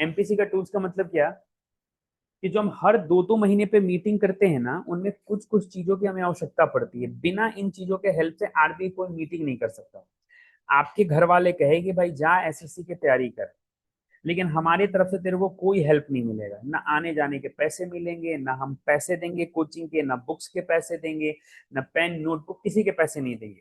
MPC का tools का मतलब क्या, कि जो हम हर 2-2 महीने पे मीटिंग करते हैं ना, उनमें कुछ कुछ चीजों की हमें आवश्यकता पड़ती है। बिना इन चीजों के हेल्प से आरबीआई कोई मीटिंग नहीं कर सकता। आपके घर वाले कहे कि भाई जा एसएससी की तैयारी कर, लेकिन हमारी तरफ से तेरे को कोई हेल्प नहीं मिलेगा, ना आने जाने के पैसे मिलेंगे, ना हम पैसे देंगे कोचिंग के, ना बुक्स के पैसे देंगे, ना पेन नोटबुक, किसी के पैसे नहीं देंगे।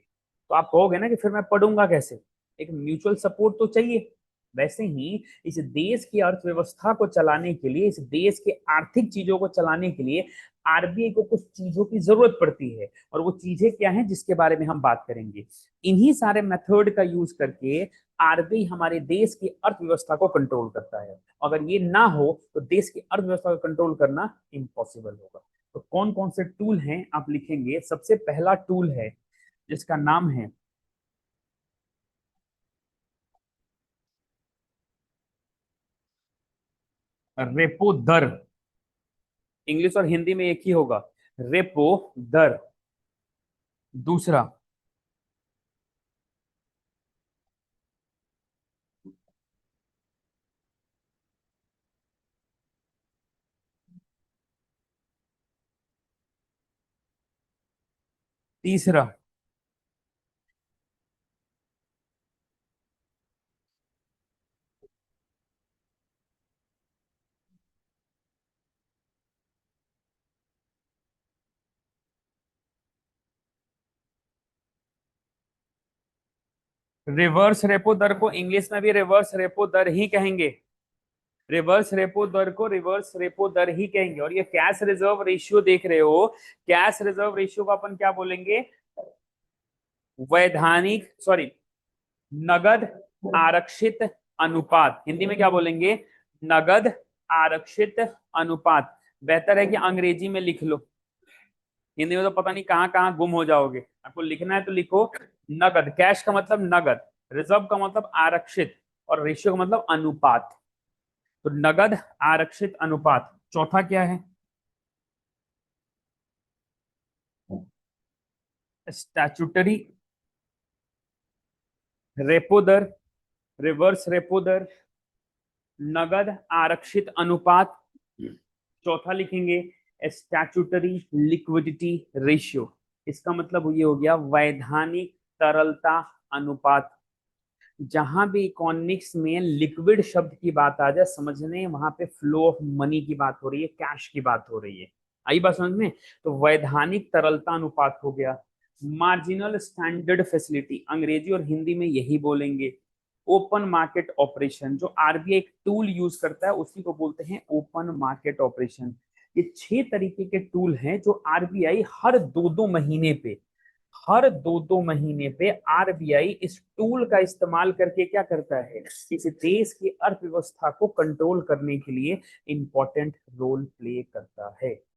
तो आप कहोगे ना कि फिर मैं पढ़ूंगा कैसे, एक म्यूचुअल सपोर्ट तो चाहिए। वैसे ही इस देश की अर्थव्यवस्था को चलाने के लिए, इस देश के आर्थिक चीजों को चलाने के लिए आरबीआई को कुछ चीजों की जरूरत पड़ती है। और वो चीजें क्या हैं जिसके बारे में हम बात करेंगे। इन्हीं सारे मेथड का यूज करके आरबीआई हमारे देश की अर्थव्यवस्था को कंट्रोल करता है। अगर ये ना हो तो देश की अर्थव्यवस्था को कंट्रोल करना इम्पॉसिबल होगा। तो कौन कौन से टूल हैं आप लिखेंगे। सबसे पहला टूल है जिसका नाम है रेपो दर। इंग्लिश और हिंदी में एक ही होगा, रेपो दर। दूसरा, तीसरा, रिवर्स रेपो दर को इंग्लिश में भी रिवर्स रेपो दर ही कहेंगे। रिवर्स रेपो दर को रिवर्स रेपो दर ही कहेंगे। और ये कैश रिजर्व रेशियो देख रहे हो, कैश रिजर्व रेशियो को अपन क्या बोलेंगे, वैधानिक सॉरी नगद आरक्षित अनुपात। हिंदी में क्या बोलेंगे, नगद आरक्षित अनुपात। बेहतर है कि अंग्रेजी में लिख लो, हिंदी में तो पता नहीं कहाँ कहाँ गुम हो जाओगे। आपको लिखना है तो लिखो नगद, कैश का मतलब नगद, रिजर्व का मतलब आरक्षित, और रेशियो का मतलब अनुपात। तो नगद आरक्षित अनुपात। चौथा क्या है, स्टैचुटरी रेपो दर, रिवर्स रेपो दर, नगद आरक्षित अनुपात। चौथा लिखेंगे स्टैचुटरी लिक्विडिटी रेशियो। इसका मतलब ये हो गया वैधानिक तरलता अनुपात। जहां भी इकोनॉमिक्स में लिक्विड शब्द की बात आ जाए, समझने वहां पे फ्लो ऑफ मनी की बात हो रही है, कैश की बात हो रही है। आई बात समझ में। तो वैधानिक तरलता अनुपात हो गया। मार्जिनल स्टैंडर्ड फैसिलिटी, अंग्रेजी और हिंदी में यही बोलेंगे। ओपन मार्केट ऑपरेशन, जो आरबीआई एक टूल यूज करता है उसी को बोलते हैं ओपन मार्केट ऑपरेशन। ये 6 तरीके के टूल हैं जो आरबीआई हर 2-2 महीने पे आरबीआई इस टूल का इस्तेमाल करके क्या करता है, इस देश की अर्थव्यवस्था को कंट्रोल करने के लिए इंपॉर्टेंट रोल प्ले करता है।